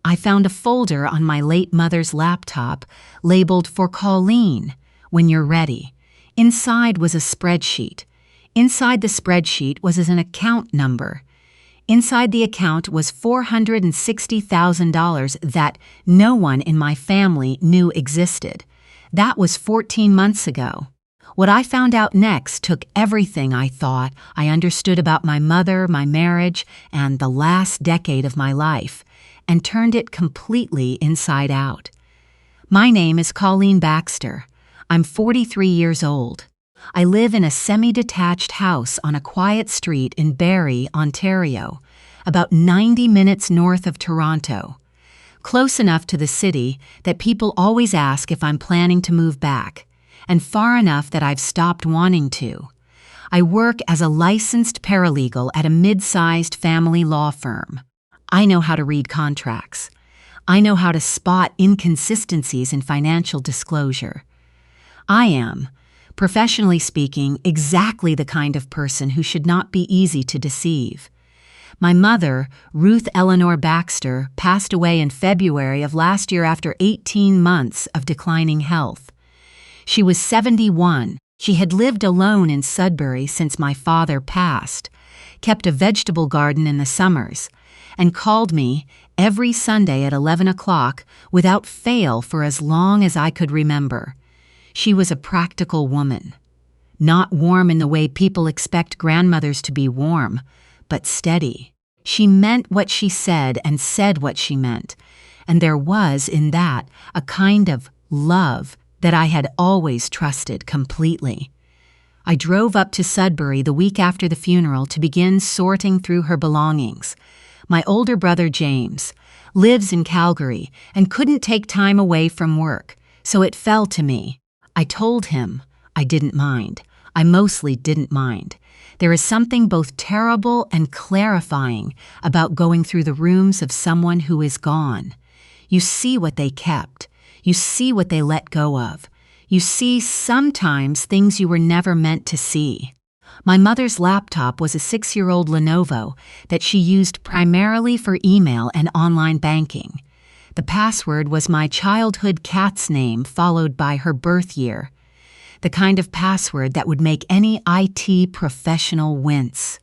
I found a folder on my late mother's laptop labeled "For Colleen, when you're ready." Inside was a spreadsheet. Inside the spreadsheet was an account number. Inside the account was $460,000 that no one in my family knew existed. That was 14 months ago. What I found out next took everything I thought I understood about my mother, my marriage, and the last decade of my life, and turned it completely inside out. My name is Colleen Baxter. I'm 43 years old. I live in a semi-detached house on a quiet street in Barrie, Ontario, about 90 minutes north of Toronto. Close enough to the city that people always ask if I'm planning to move back, and far enough that I've stopped wanting to. I work as a licensed paralegal at a mid-sized family law firm. I know how to read contracts. I know how to spot inconsistencies in financial disclosure. I am, professionally speaking, exactly the kind of person who should not be easy to deceive. My mother, Ruth Eleanor Baxter, passed away in February of last year after 18 months of declining health. She was 71. She had lived alone in Sudbury since my father passed, kept a vegetable garden in the summers, and called me every Sunday at 11 o'clock without fail for as long as I could remember. She was a practical woman. Not warm in the way people expect grandmothers to be warm, but steady. She meant what she said and said what she meant, and there was in that a kind of love that I had always trusted completely. I drove up to Sudbury the week after the funeral to begin sorting through her belongings. My older brother, James, lives in Calgary and couldn't take time away from work, so it fell to me. I told him I didn't mind. I mostly didn't mind. There is something both terrible and clarifying about going through the rooms of someone who is gone. You see what they kept. You see what they let go of. You see sometimes things you were never meant to see. My mother's laptop was a 6-year-old Lenovo that she used primarily for email and online banking. The password was my childhood cat's name followed by her birth year. The kind of password that would make any IT professional wince.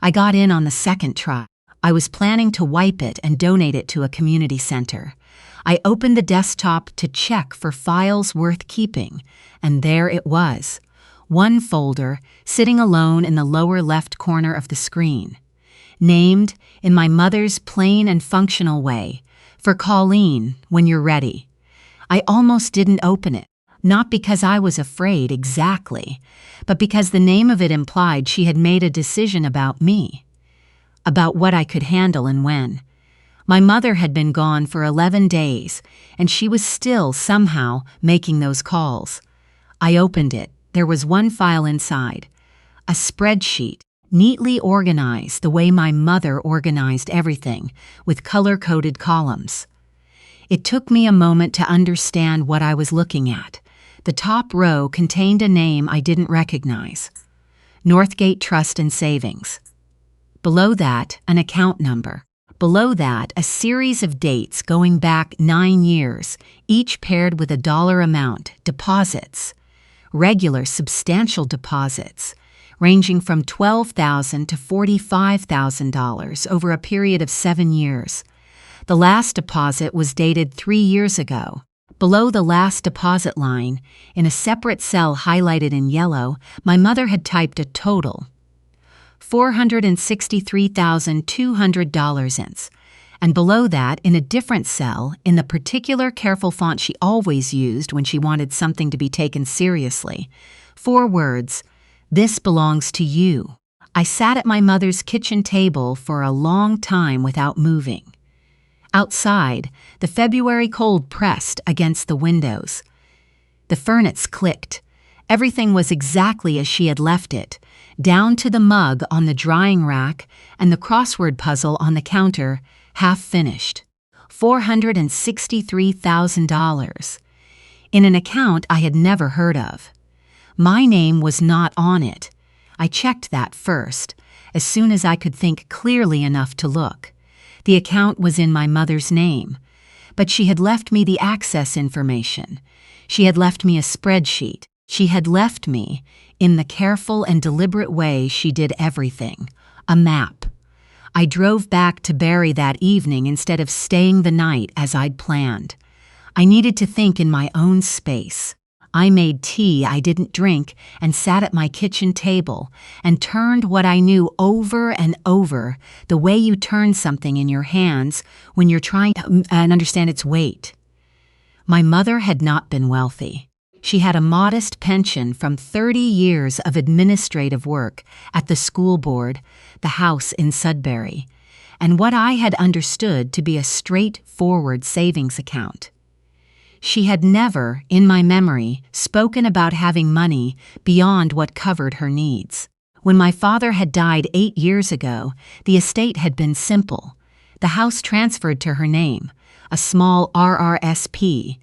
I got in on the second try. I was planning to wipe it and donate it to a community center. I opened the desktop to check for files worth keeping, and there it was. One folder sitting alone in the lower left corner of the screen. Named, in my mother's plain and functional way, "For Colleen, when you're ready." I almost didn't open it. Not because I was afraid exactly, but because the name of it implied she had made a decision about me, about what I could handle and when. My mother had been gone for 11 days, and she was still somehow making those calls. I opened it. There was one file inside, a spreadsheet, neatly organized the way my mother organized everything, with color-coded columns. It took me a moment to understand what I was looking at. The top row contained a name I didn't recognize. Northgate Trust and Savings. Below that, an account number. Below that, a series of dates going back 9 years, each paired with a dollar amount, deposits. Regular, substantial deposits, ranging from $12,000 to $45,000 over a period of 7 years. The last deposit was dated 3 years ago. Below the last deposit line, in a separate cell highlighted in yellow, my mother had typed a total, $463,200, and below that, in a different cell, in the particular careful font she always used when she wanted something to be taken seriously, 4 words, "This belongs to you." I sat at my mother's kitchen table for a long time without moving. Outside, the February cold pressed against the windows. The furnace clicked. Everything was exactly as she had left it, down to the mug on the drying rack and the crossword puzzle on the counter, half finished. $463,000. In an account I had never heard of. My name was not on it. I checked that first, as soon as I could think clearly enough to look. The account was in my mother's name, but she had left me the access information. She had left me a spreadsheet. She had left me, in the careful and deliberate way she did everything, a map. I drove back to Barrie that evening instead of staying the night as I'd planned. I needed to think in my own space. I made tea I didn't drink and sat at my kitchen table and turned what I knew over and over, the way you turn something in your hands when you're trying to understand its weight. My mother had not been wealthy. She had a modest pension from 30 years of administrative work at the school board, the house in Sudbury, and what I had understood to be a straightforward savings account. She had never, in my memory, spoken about having money beyond what covered her needs. When my father had died 8 years ago, the estate had been simple. The house transferred to her name, a small RRSP,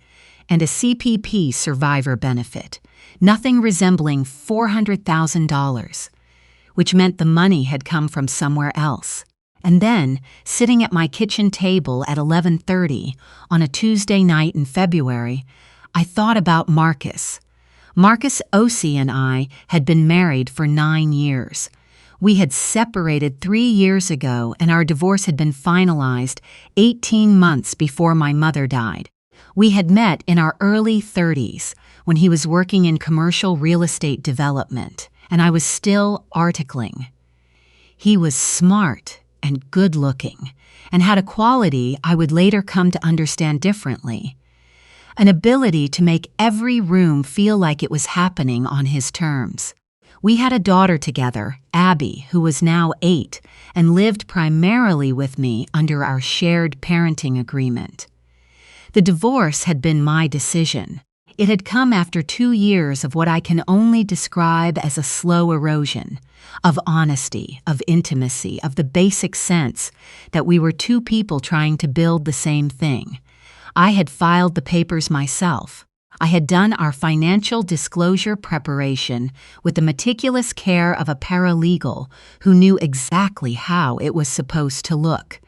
and a CPP survivor benefit, nothing resembling $400,000, which meant the money had come from somewhere else. And then, sitting at my kitchen table at 11:30 on a Tuesday night in February, I thought about Marcus. Marcus Ossie and I had been married for 9 years. We had separated 3 years ago, and our divorce had been finalized 18 months before my mother died. We had met in our early 30s when he was working in commercial real estate development, and I was still articling. He was smart and good-looking, and had a quality I would later come to understand differently: an ability to make every room feel like it was happening on his terms. We had a daughter together, Abby, who was now 8, and lived primarily with me under our shared parenting agreement. The divorce had been my decision. It had come after 2 years of what I can only describe as a slow erosion, of honesty, of intimacy, of the basic sense that we were two people trying to build the same thing. I had filed the papers myself. I had done our financial disclosure preparation with the meticulous care of a paralegal who knew exactly how it was supposed to look.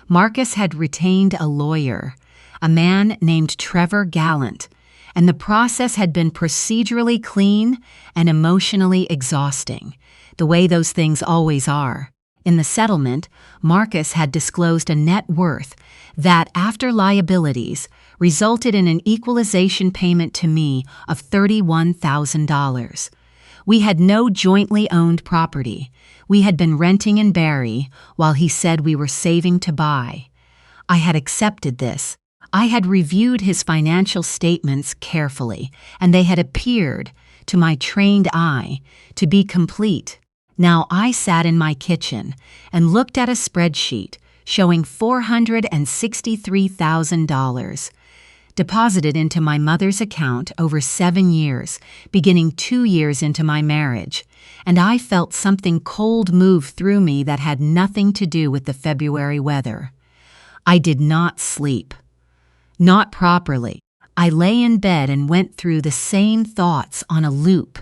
Marcus had retained a lawyer, a man named Trevor Gallant, and the process had been procedurally clean and emotionally exhausting, the way those things always are. In the settlement, Marcus had disclosed a net worth that, after liabilities, resulted in an equalization payment to me of $31,000. We had no jointly owned property. We had been renting in Barrie while he said we were saving to buy. I had accepted this. I had reviewed his financial statements carefully, and they had appeared, to my trained eye, to be complete. Now I sat in my kitchen and looked at a spreadsheet showing $463,000 deposited into my mother's account over 7 years, beginning 2 years into my marriage, and I felt something cold move through me that had nothing to do with the February weather. I did not sleep. Not properly. I lay in bed and went through the same thoughts on a loop,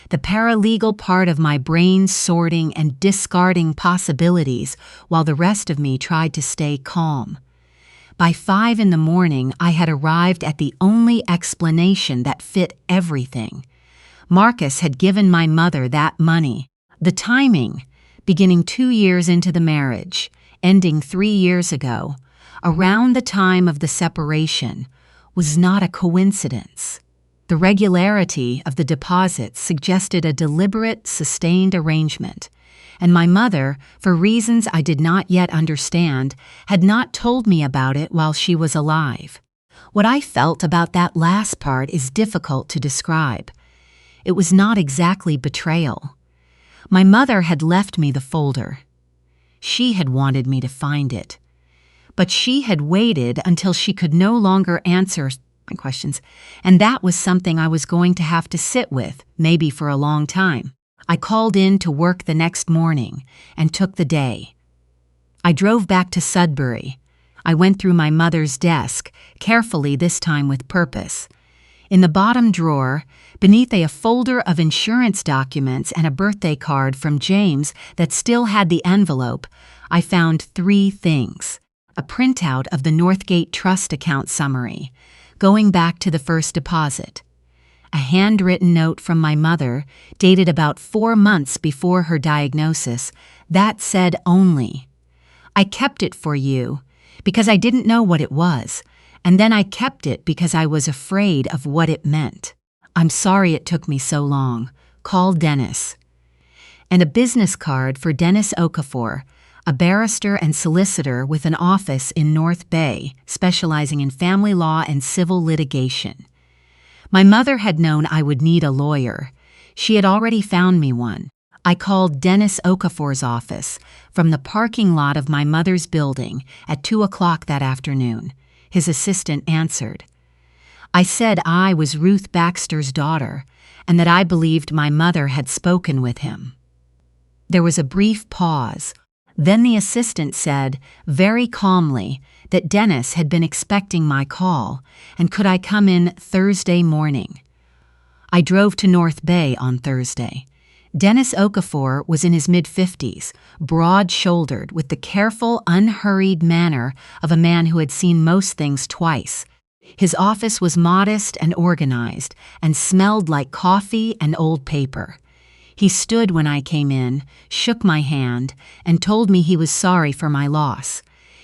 the paralegal part of my brain sorting and discarding possibilities while the rest of me tried to stay calm. By 5 in the morning, I had arrived at the only explanation that fit everything. Marcus had given my mother that money. The timing, beginning 2 years into the marriage, ending 3 years ago, around the time of the separation, was not a coincidence. The regularity of the deposits suggested a deliberate, sustained arrangement, and my mother, for reasons I did not yet understand, had not told me about it while she was alive. What I felt about that last part is difficult to describe. It was not exactly betrayal. My mother had left me the folder. She had wanted me to find it. But she had waited until she could no longer answer my questions, and that was something I was going to have to sit with, maybe for a long time. I called in to work the next morning and took the day. I drove back to Sudbury. I went through my mother's desk, carefully this time with purpose. In the bottom drawer, beneath a folder of insurance documents and a birthday card from James that still had the envelope, I found 3 things: a printout of the Northgate Trust account summary, going back to the first deposit. A handwritten note from my mother, dated about 4 months before her diagnosis, that said only, "I kept it for you because I didn't know what it was, and then I kept it because I was afraid of what it meant. I'm sorry it took me so long. Call Dennis." And a business card for Dennis Okafor, a barrister and solicitor with an office in North Bay, specializing in family law and civil litigation. My mother had known I would need a lawyer. She had already found me one. I called Dennis Okafor's office from the parking lot of my mother's building at 2 o'clock that afternoon. His assistant answered. I said I was Ruth Baxter's daughter and that I believed my mother had spoken with him. There was a brief pause. Then the assistant said, very calmly, that Dennis had been expecting my call and could I come in Thursday morning. I drove to North Bay on Thursday. Dennis Okafor was in his mid-50s, broad-shouldered, with the careful, unhurried manner of a man who had seen most things twice. His office was modest and organized and smelled like coffee and old paper. He stood when I came in, shook my hand, and told me he was sorry for my loss.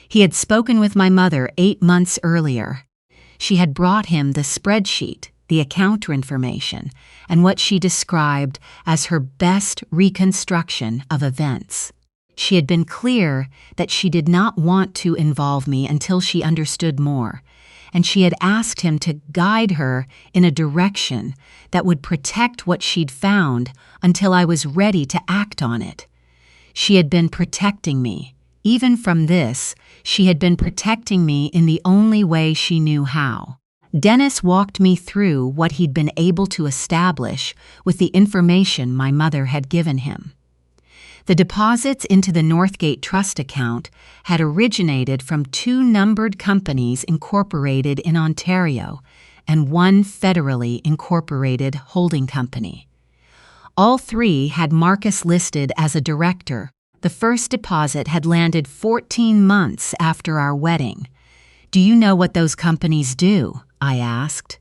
He had spoken with my mother 8 months earlier. She had brought him the spreadsheet, the account information, and what she described as her best reconstruction of events. She had been clear that she did not want to involve me until she understood more, and she had asked him to guide her in a direction that would protect what she'd found until I was ready to act on it. She had been protecting me. Even from this, she had been protecting me in the only way she knew how. Dennis walked me through what he'd been able to establish with the information my mother had given him. The deposits into the Northgate Trust account had originated from 2 numbered companies incorporated in Ontario and 1 federally incorporated holding company. All 3 had Marcus listed as a director. The first deposit had landed 14 months after our wedding. "Do you know what those companies do?" I asked.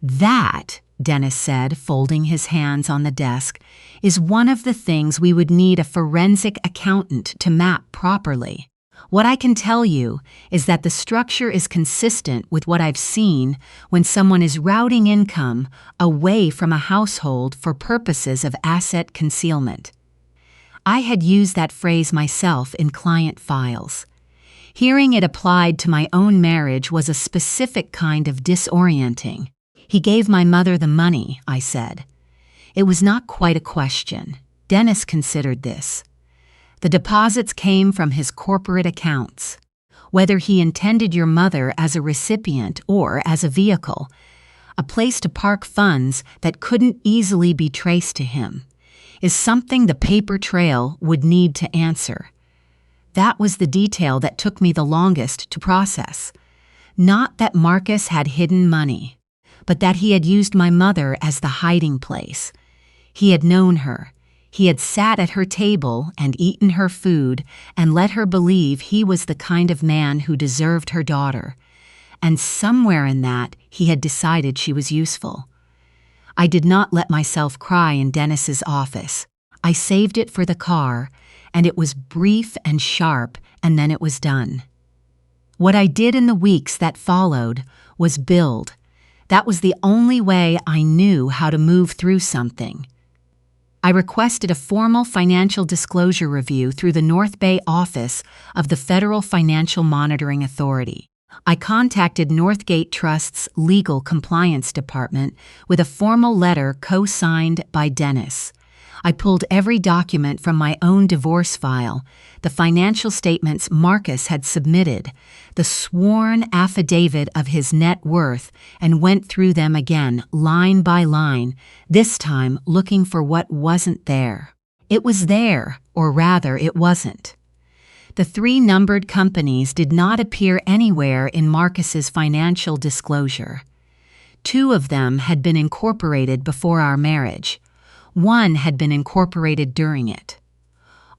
"That," Dennis said, folding his hands on the desk, "is one of the things we would need a forensic accountant to map properly. What I can tell you is that the structure is consistent with what I've seen when someone is routing income away from a household for purposes of asset concealment." I had used that phrase myself in client files. Hearing it applied to my own marriage was a specific kind of disorienting. "He gave my mother the money," I said. It was not quite a question. Dennis considered this. "The deposits came from his corporate accounts. Whether he intended your mother as a recipient or as a vehicle, a place to park funds that couldn't easily be traced to him, is something the paper trail would need to answer." That was the detail that took me the longest to process. Not that Marcus had hidden money, but that he had used my mother as the hiding place. He had known her. He had sat at her table and eaten her food and let her believe he was the kind of man who deserved her daughter. And somewhere in that, he had decided she was useful. I did not let myself cry in Dennis's office. I saved it for the car, and it was brief and sharp, and then it was done. What I did in the weeks that followed was build. That was the only way I knew how to move through something. I requested a formal financial disclosure review through the North Bay office of the Federal Financial Monitoring Authority. I contacted Northgate Trust's Legal Compliance Department with a formal letter co-signed by Dennis. I pulled every document from my own divorce file, the financial statements Marcus had submitted, the sworn affidavit of his net worth, and went through them again, line by line, this time looking for what wasn't there. It was there, or rather, it wasn't. The 3 numbered companies did not appear anywhere in Marcus's financial disclosure. 2 of them had been incorporated before our marriage. 1 had been incorporated during it.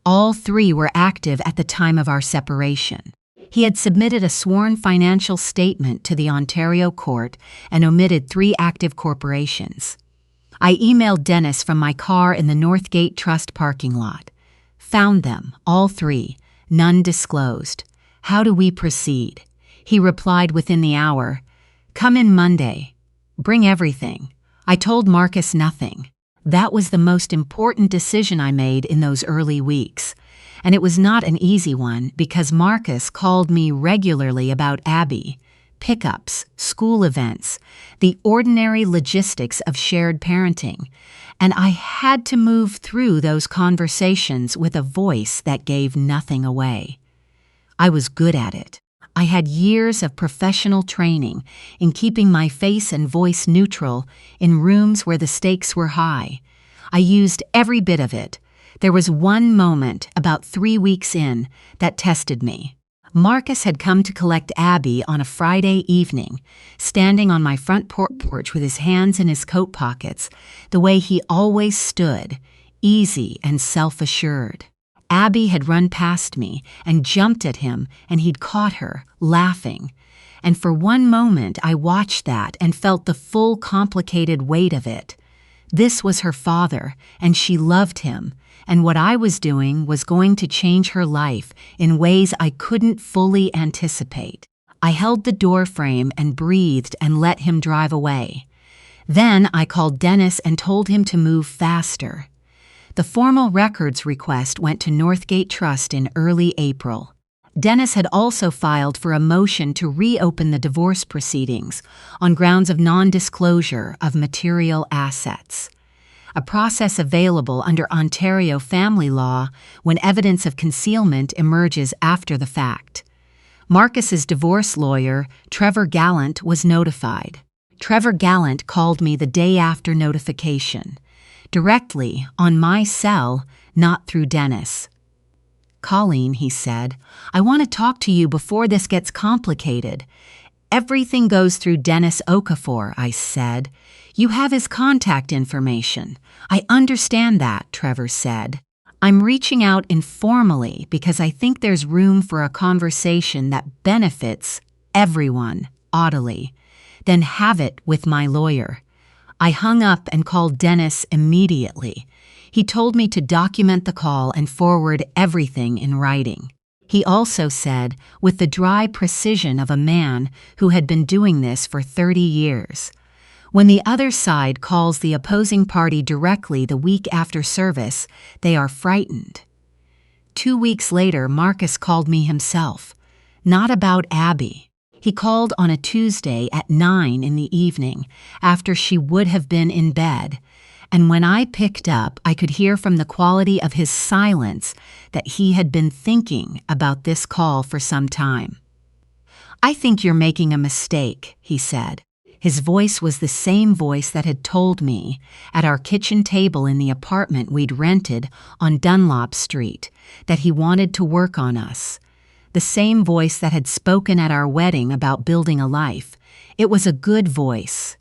All 3 were active at the time of our separation. He had submitted a sworn financial statement to the Ontario court and omitted 3 active corporations. I emailed Dennis from my car in the Northgate Trust parking lot. Found them, all 3, none disclosed. How do we proceed? He replied within the hour, "Come in Monday. Bring everything." I told Marcus nothing. That was the most important decision I made in those early weeks. And it was not an easy one because Marcus called me regularly about Abby, pickups, school events, the ordinary logistics of shared parenting, and I had to move through those conversations with a voice that gave nothing away. I was good at it. I had years of professional training in keeping my face and voice neutral in rooms where the stakes were high. I used every bit of it. There was one moment, about 3 weeks in, that tested me. Marcus had come to collect Abby on a Friday evening, standing on my front porch with his hands in his coat pockets, the way he always stood, easy and self-assured. Abby had run past me and jumped at him, and he'd caught her, laughing. And for one moment I watched that and felt the full complicated weight of it. This was her father, and she loved him, and what I was doing was going to change her life in ways I couldn't fully anticipate. I held the door frame and breathed and let him drive away. Then I called Dennis and told him to move faster. The formal records request went to Northgate Trust in early April. Dennis had also filed for a motion to reopen the divorce proceedings on grounds of non-disclosure of material assets, a process available under Ontario family law when evidence of concealment emerges after the fact. Marcus's divorce lawyer, Trevor Gallant, was notified. Trevor Gallant called me the day after notification, directly on my cell, not through Dennis. "Colleen," he said, "I want to talk to you before this gets complicated." "Everything goes through Dennis Okafor," I said. "You have his contact information." "I understand that," Trevor said. "I'm reaching out informally because I think there's room for a conversation that benefits everyone, oddly. Then have it with my lawyer." I hung up and called Dennis immediately. He told me to document the call and forward everything in writing. He also said, with the dry precision of a man who had been doing this for 30 years, "When the other side calls the opposing party directly the week after service, they are frightened." 2 weeks later, Marcus called me himself. Not about Abby. He called on a Tuesday at 9 in the evening, after she would have been in bed, and when I picked up, I could hear from the quality of his silence that he had been thinking about this call for some time. "I think you're making a mistake," he said. His voice was the same voice that had told me, at our kitchen table in the apartment we'd rented on Dunlop Street, that he wanted to work on us. The same voice that had spoken at our wedding about building a life. It was a good voice.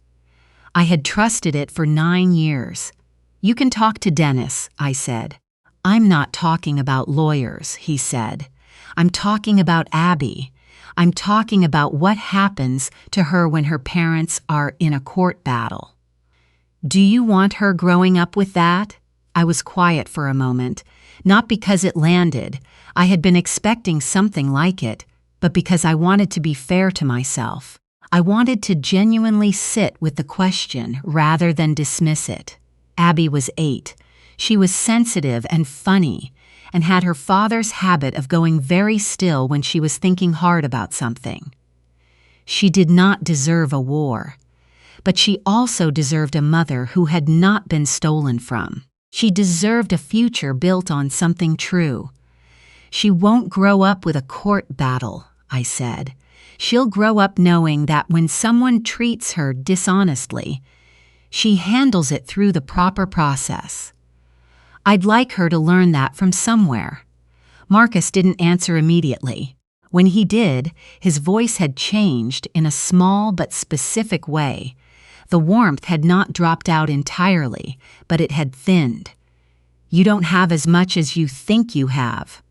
I had trusted it for 9 years. "You can talk to Dennis," I said. "I'm not talking about lawyers," he said. "I'm talking about Abby. I'm talking about what happens to her when her parents are in a court battle." "Do you want her growing up with that?" I was quiet for a moment, not because it landed. I had been expecting something like it, but because I wanted to be fair to myself. I wanted to genuinely sit with the question rather than dismiss it. Abby was 8. She was sensitive and funny, and had her father's habit of going very still when she was thinking hard about something. She did not deserve a war, but she also deserved a mother who had not been stolen from. She deserved a future built on something true. "She won't grow up with a court battle," I said. "She'll grow up knowing that when someone treats her dishonestly, she handles it through the proper process. I'd like her to learn that from somewhere." Marcus didn't answer immediately. When he did, his voice had changed in a small but specific way. The warmth had not dropped out entirely, but it had thinned. "You don't have as much as you think you have."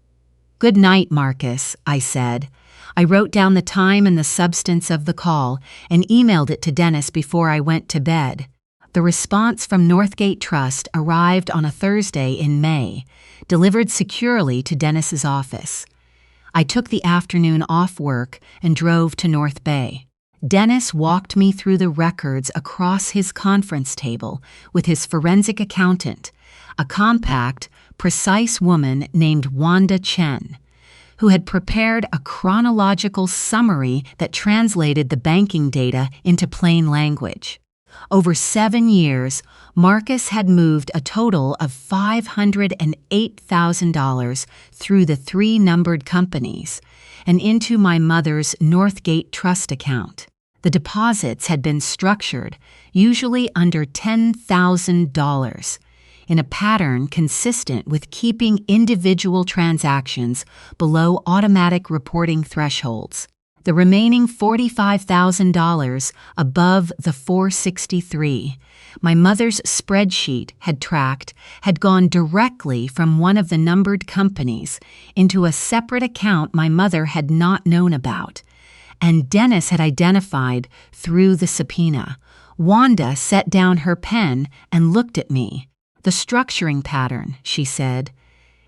"Good night, Marcus," I said. I wrote down the time and the substance of the call and emailed it to Dennis before I went to bed. The response from Northgate Trust arrived on a Thursday in May, delivered securely to Dennis's office. I took the afternoon off work and drove to North Bay. Dennis walked me through the records across his conference table with his forensic accountant, a compact, precise woman named Wanda Chen, who had prepared a chronological summary that translated the banking data into plain language. Over 7 years, Marcus had moved a total of $508,000 through the 3 numbered companies and into my mother's Northgate Trust account. The deposits had been structured, usually under $10,000, in a pattern consistent with keeping individual transactions below automatic reporting thresholds. The remaining $45,000 above the $463,000 my mother's spreadsheet had tracked had gone directly from one of the numbered companies into a separate account my mother had not known about, and Dennis had identified through the subpoena. Wanda set down her pen and looked at me. "The structuring pattern," she said,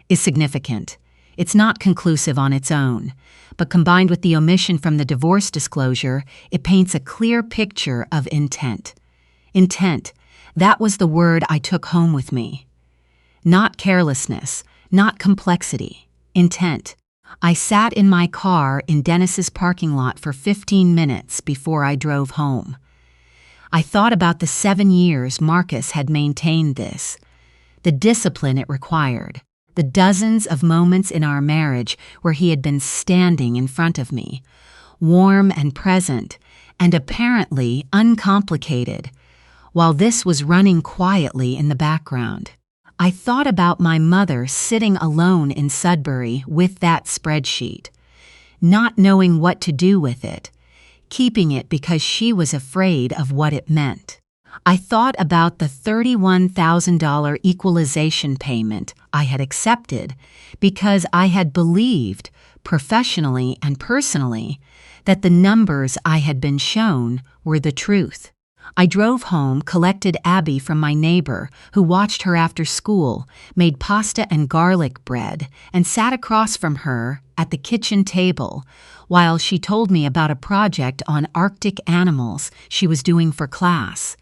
"is significant. It's not conclusive on its own, but combined with the omission from the divorce disclosure, it paints a clear picture of intent." Intent, that was the word I took home with me. Not carelessness, not complexity. Intent. I sat in my car in Dennis's parking lot for 15 minutes before I drove home. I thought about the 7 years Marcus had maintained this, the discipline it required, the dozens of moments in our marriage where he had been standing in front of me, warm and present, and apparently uncomplicated, while this was running quietly in the background. I thought about my mother sitting alone in Sudbury with that spreadsheet, not knowing what to do with it, keeping it because she was afraid of what it meant. I thought about the $31,000 equalization payment I had accepted because I had believed, professionally and personally, that the numbers I had been shown were the truth. I drove home, collected Abby from my neighbor, who watched her after school, made pasta and garlic bread, and sat across from her at the kitchen table while she told me about a project on Arctic animals she was doing for class.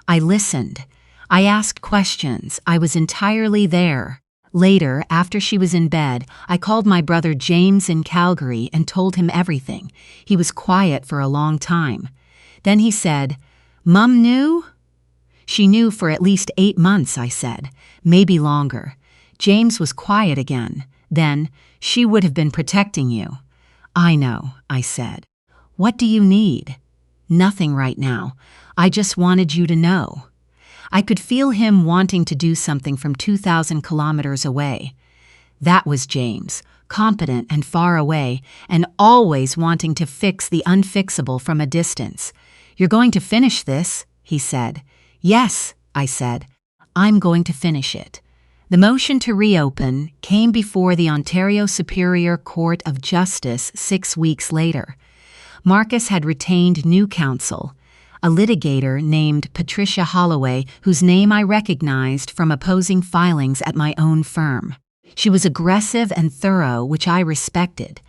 I listened. I asked questions. I was entirely there. Later, after she was in bed, I called my brother James in Calgary and told him everything. He was quiet for a long time. Then he said, "Mum knew?" "She knew for at least 8 months," I said. "Maybe longer." James was quiet again. Then, "She would have been protecting you." "I know," I said. "What do you need?" "Nothing right now. I just wanted you to know." I could feel him wanting to do something from 2,000 kilometers away. That was James, competent and far away, and always wanting to fix the unfixable from a distance. "You're going to finish this," he said. "Yes," I said. "I'm going to finish it." The motion to reopen came before the Ontario Superior Court of Justice 6 weeks later. Marcus had retained new counsel, a litigator named Patricia Holloway, whose name I recognized from opposing filings at my own firm. She was aggressive and thorough, which I respected,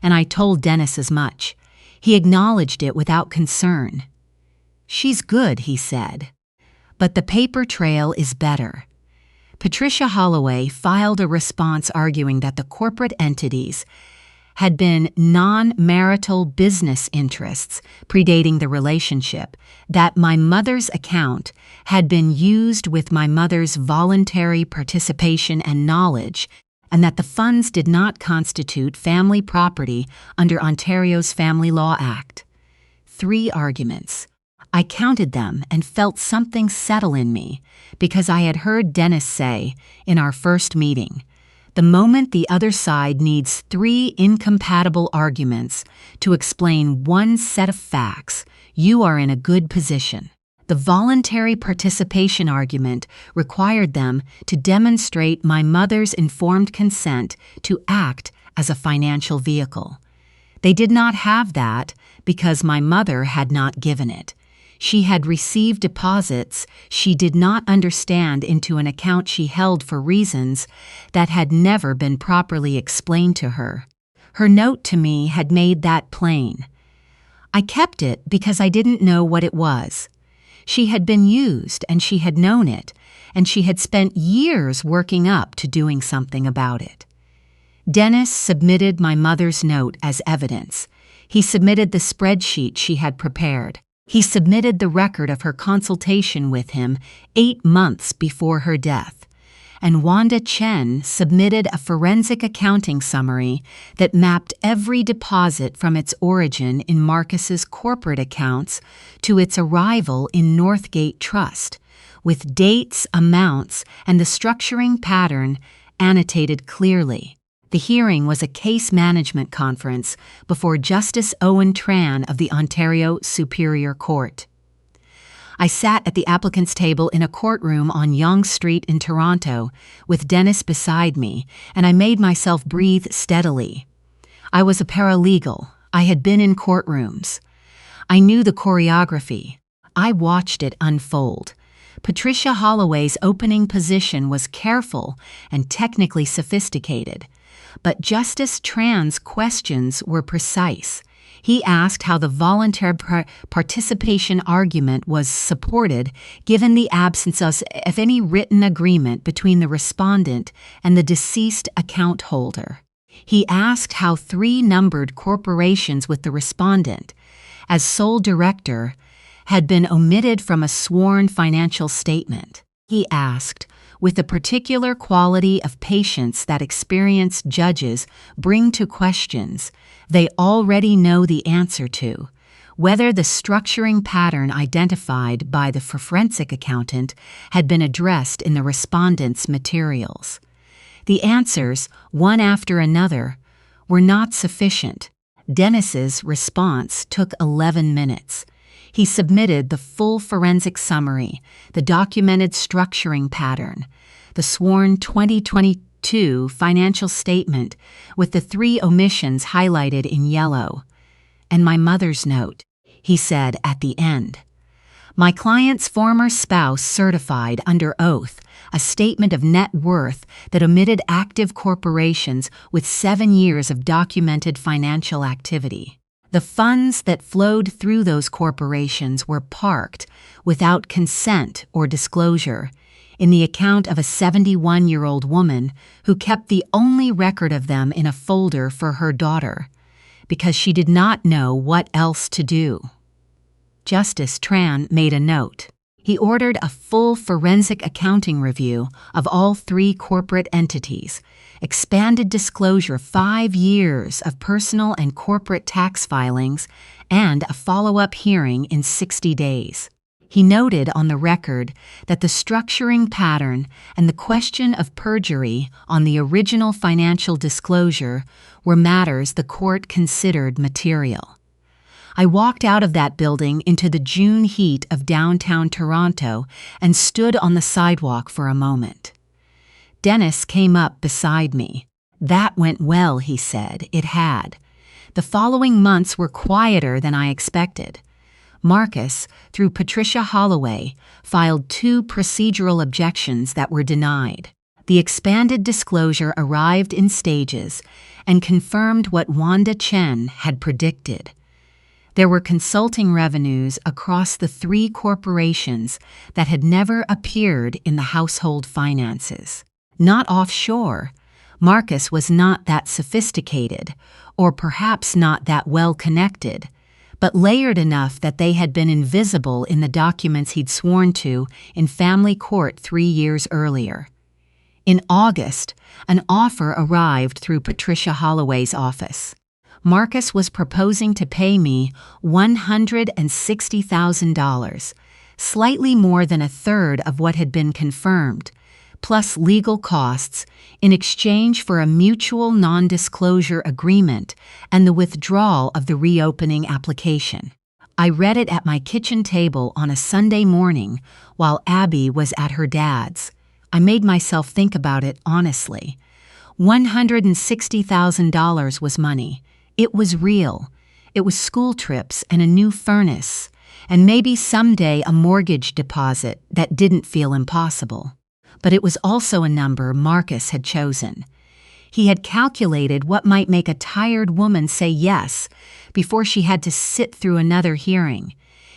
and I told Dennis as much. He acknowledged it without concern. "She's good," he said. "But the paper trail is better." Patricia Holloway filed a response arguing that the corporate entities had been non-marital business interests predating the relationship, that my mother's account had been used with my mother's voluntary participation and knowledge, and that the funds did not constitute family property under Ontario's Family Law Act. 3 arguments. I counted them and felt something settle in me because I had heard Dennis say in our first meeting, "The moment the other side needs 3 incompatible arguments to explain one set of facts, you are in a good position." The voluntary participation argument required them to demonstrate my mother's informed consent to act as a financial vehicle. They did not have that because my mother had not given it. She had received deposits she did not understand into an account she held for reasons that had never been properly explained to her. Her note to me had made that plain. I kept it because I didn't know what it was. She had been used and she had known it, and she had spent years working up to doing something about it. Dennis submitted my mother's note as evidence. He submitted the spreadsheet she had prepared. He submitted the record of her consultation with him 8 months before her death. And Wanda Chen submitted a forensic accounting summary that mapped every deposit from its origin in Marcus's corporate accounts to its arrival in Northgate Trust, with dates, amounts, and the structuring pattern annotated clearly. The hearing was a case management conference before Justice Owen Tran of the Ontario Superior Court. I sat at the applicant's table in a courtroom on Yonge Street in Toronto with Dennis beside me, and I made myself breathe steadily. I was a paralegal. I had been in courtrooms. I knew the choreography. I watched it unfold. Patricia Holloway's opening position was careful and technically sophisticated, but Justice Tran's questions were precise. He asked how the voluntary participation argument was supported given the absence of any written agreement between the respondent and the deceased account holder. He asked how 3 numbered corporations with the respondent, as sole director, had been omitted from a sworn financial statement. He asked, with the particular quality of patience that experienced judges bring to questions they already know the answer to, whether the structuring pattern identified by the forensic accountant had been addressed in the respondent's materials. The answers, one after another, were not sufficient. Dennis's response took 11 minutes. He submitted the full forensic summary, the documented structuring pattern, the sworn 2022 financial statement with the 3 omissions highlighted in yellow, and my mother's note. He said at the end, "My client's former spouse certified under oath a statement of net worth that omitted active corporations with 7 years of documented financial activity. The funds that flowed through those corporations were parked without consent or disclosure in the account of a 71-year-old woman who kept the only record of them in a folder for her daughter because she did not know what else to do." Justice Tran made a note. He ordered a full forensic accounting review of all 3 corporate entities, expanded disclosure 5 years of personal and corporate tax filings, and a follow-up hearing in 60 days. He noted on the record that the structuring pattern and the question of perjury on the original financial disclosure were matters the court considered material. I walked out of that building into the June heat of downtown Toronto and stood on the sidewalk for a moment. Dennis came up beside me. "That went well," he said. It had. The following months were quieter than I expected. Marcus, through Patricia Holloway, filed 2 procedural objections that were denied. The expanded disclosure arrived in stages and confirmed what Wanda Chen had predicted. There were consulting revenues across the 3 corporations that had never appeared in the household finances. Not offshore. Marcus was not that sophisticated, or perhaps not that well connected, but layered enough that they had been invisible in the documents he'd sworn to in family court 3 years earlier. In August, an offer arrived through Patricia Holloway's office. Marcus was proposing to pay me $160,000, slightly more than a third of what had been confirmed, plus legal costs, in exchange for a mutual non-disclosure agreement and the withdrawal of the reopening application. I read it at my kitchen table on a Sunday morning while Abby was at her dad's. I made myself think about it honestly. $160,000 was money. It was real. It was school trips and a new furnace, and maybe someday a mortgage deposit that didn't feel impossible. But it was also a number Marcus had chosen. He had calculated what might make a tired woman say yes before she had to sit through another hearing.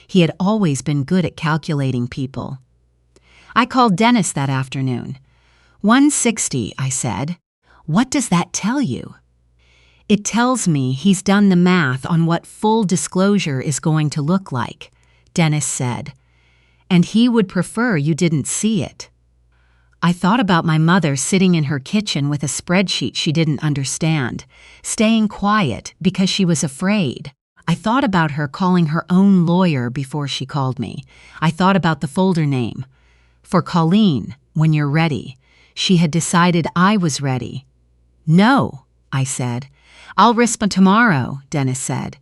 He had always been good at calculating people. I called Dennis that afternoon. 160, I said. What does that tell you? It tells me he's done the math on what full disclosure is going to look like, Dennis said. And he would prefer you didn't see it. I thought about my mother sitting in her kitchen with a spreadsheet she didn't understand, staying quiet because she was afraid. I thought about her calling her own lawyer before she called me. I thought about the folder name. For Colleen, when you're ready. She had decided I was ready. No, I said. I'll respond tomorrow, Dennis said.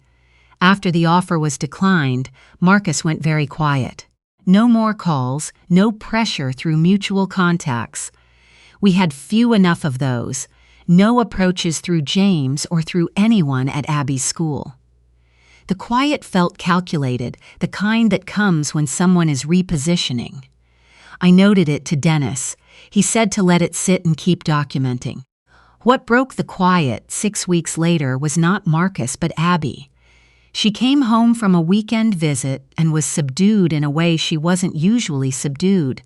After the offer was declined, Marcus went very quiet. No more calls, no pressure through mutual contacts. We had few enough of those, no approaches through James or through anyone at Abby's school. The quiet felt calculated, the kind that comes when someone is repositioning. I noted it to Dennis. He said to let it sit and keep documenting. What broke the quiet 6 weeks later was not Marcus but Abby. She came home from a weekend visit and was subdued in a way she wasn't usually subdued.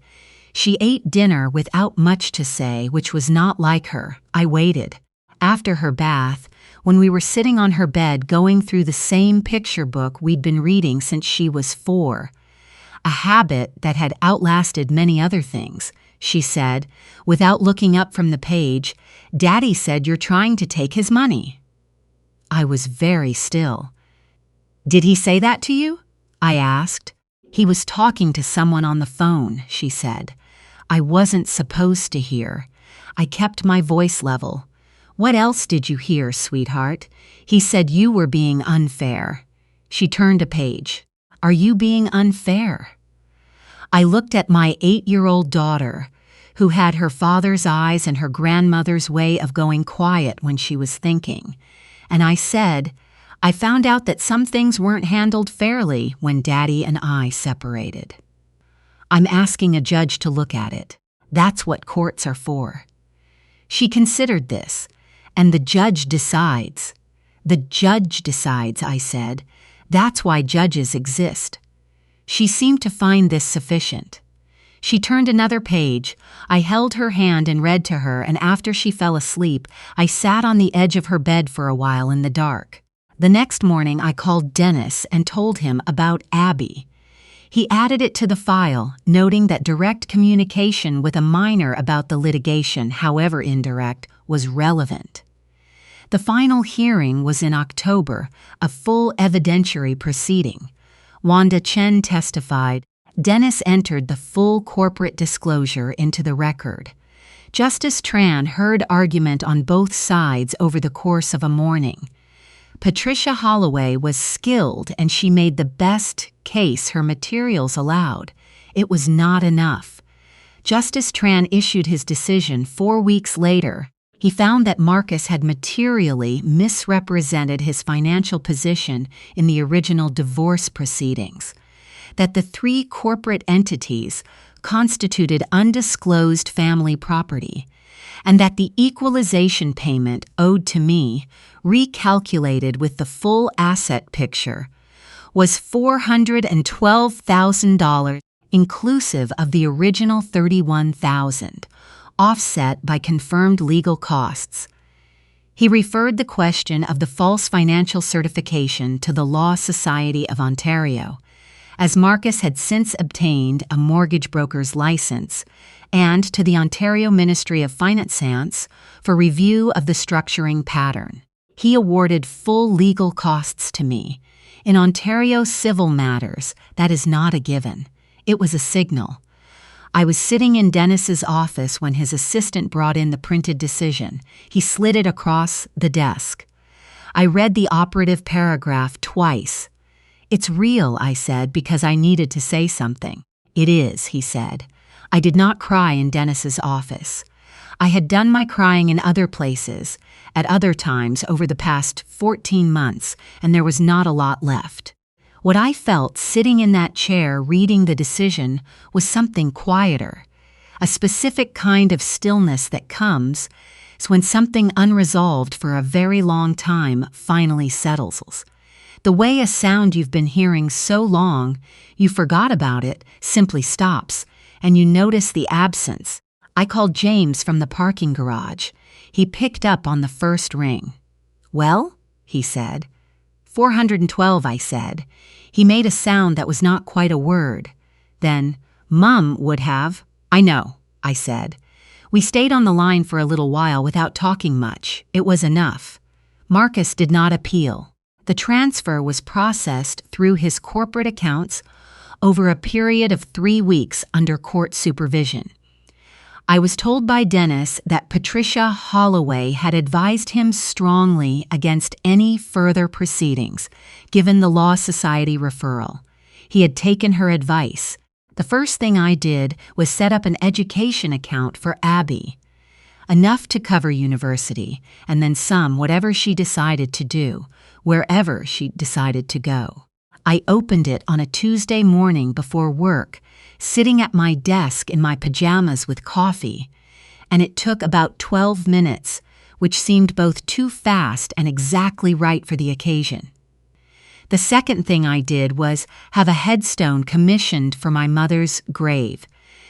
She ate dinner without much to say, which was not like her. I waited. After her bath, when we were sitting on her bed going through the same picture book we'd been reading since she was 4, a habit that had outlasted many other things, she said, without looking up from the page, "Daddy said you're trying to take his money." I was very still. "Did he say that to you?" I asked. "He was talking to someone on the phone," she said. I wasn't supposed to hear. I kept my voice level. "What else did you hear, sweetheart? He said you were being unfair." She turned a page. "Are you being unfair?" I looked at my 8-year-old daughter, who had her father's eyes and her grandmother's way of going quiet when she was thinking, and I said, "I found out that some things weren't handled fairly when Daddy and I separated. I'm asking a judge to look at it. That's what courts are for." She considered this, and the judge decides. "The judge decides," I said. "That's why judges exist." She seemed to find this sufficient. She turned another page. I held her hand and read to her, and after she fell asleep, I sat on the edge of her bed for a while in the dark. The next morning, I called Dennis and told him about Abby. He added it to the file, noting that direct communication with a minor about the litigation, however indirect, was relevant. The final hearing was in October, a full evidentiary proceeding. Wanda Chen testified. Dennis entered the full corporate disclosure into the record. Justice Tran heard argument on both sides over the course of a morning. Patricia Holloway was skilled and she made the best case her materials allowed. It was not enough. Justice Tran issued his decision 4 weeks later. He found that Marcus had materially misrepresented his financial position in the original divorce proceedings, that the 3 corporate entities constituted undisclosed family property, and that the equalization payment owed to me, recalculated with the full asset picture, was $412,000 inclusive of the original $31,000, offset by confirmed legal costs. He referred the question of the false financial certification to the Law Society of Ontario, as Marcus had since obtained a mortgage broker's license, and to the Ontario Ministry of Finance for review of the structuring pattern. He awarded full legal costs to me. In Ontario civil matters, that is not a given. It was a signal. I was sitting in Dennis's office when his assistant brought in the printed decision. He slid it across the desk. I read the operative paragraph twice. "It's real," I said, because I needed to say something. "It is," he said. I did not cry in Dennis's office. I had done my crying in other places, at other times over the past 14 months, and there was not a lot left. What I felt sitting in that chair reading the decision was something quieter, a specific kind of stillness that comes when something unresolved for a very long time finally settles. The way a sound you've been hearing so long, you forgot about it, simply stops, and you notice the absence. I called James from the parking garage. He picked up on the first ring. "Well?" he said. 412, I said. He made a sound that was not quite a word. Then, "Mum would have." "I know," I said. We stayed on the line for a little while without talking much. It was enough. Marcus did not appeal. The transfer was processed through his corporate accounts over a period of 3 weeks under court supervision. I was told by Dennis that Patricia Holloway had advised him strongly against any further proceedings, given the Law Society referral. He had taken her advice. The first thing I did was set up an education account for Abby, enough to cover university, and then some whatever she decided to do, wherever she decided to go. I opened it on a Tuesday morning before work, sitting at my desk in my pajamas with coffee, and it took about 12 minutes, which seemed both too fast and exactly right for the occasion. The second thing I did was have a headstone commissioned for my mother's grave.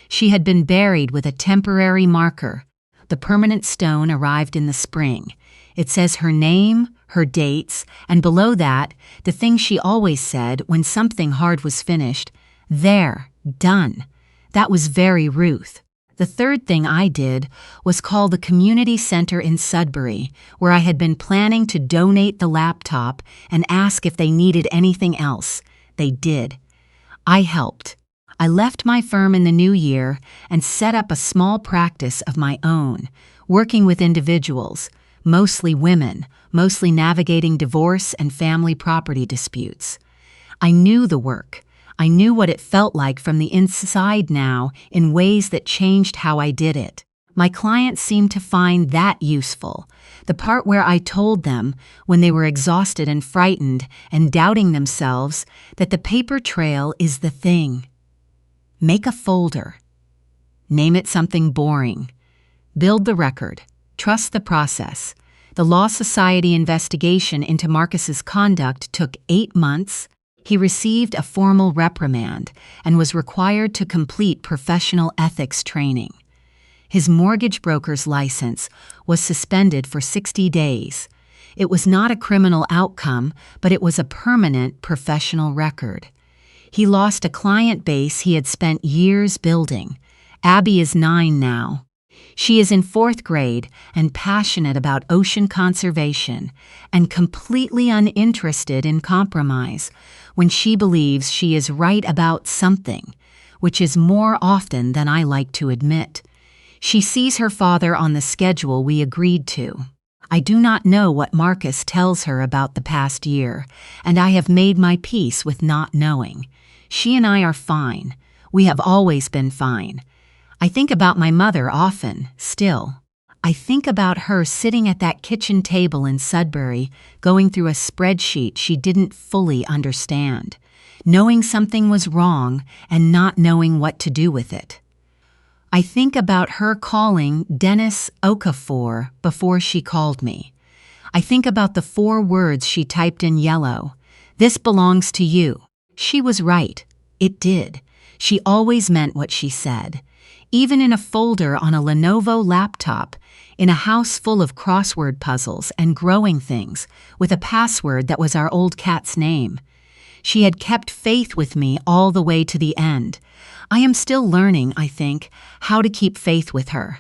She had been buried with a temporary marker. The permanent stone arrived in the spring. It says her name, her dates, and below that, the thing she always said when something hard was finished, "There, done." That was very Ruth. The third thing I did was call the community center in Sudbury, where I had been planning to donate the laptop, and ask if they needed anything else. They did. I helped. I left my firm in the new year and set up a small practice of my own, working with individuals, mostly women, mostly navigating divorce and family property disputes. I knew the work. I knew what it felt like from the inside now in ways that changed how I did it. My clients seemed to find that useful, the part where I told them, when they were exhausted and frightened and doubting themselves, that the paper trail is the thing. Make a folder. Name it something boring. Build the record. Trust the process. The Law Society investigation into Marcus's conduct took 8 months. He received a formal reprimand and was required to complete professional ethics training. His mortgage broker's license was suspended for 60 days. It was not a criminal outcome, but it was a permanent professional record. He lost a client base he had spent years building. Abby is 9 now. She is in 4th grade and passionate about ocean conservation and completely uninterested in compromise when she believes she is right about something, which is more often than I like to admit. She sees her father on the schedule we agreed to. I do not know what Marcus tells her about the past year, and I have made my peace with not knowing. She and I are fine. We have always been fine. I think about my mother often, still. I think about her sitting at that kitchen table in Sudbury, going through a spreadsheet she didn't fully understand, knowing something was wrong and not knowing what to do with it. I think about her calling Dennis Okafor before she called me. I think about the 4 words she typed in yellow. "This belongs to you." She was right. It did. She always meant what she said. Even in a folder on a Lenovo laptop, in a house full of crossword puzzles and growing things, with a password that was our old cat's name. She had kept faith with me all the way to the end. I am still learning, I think, how to keep faith with her.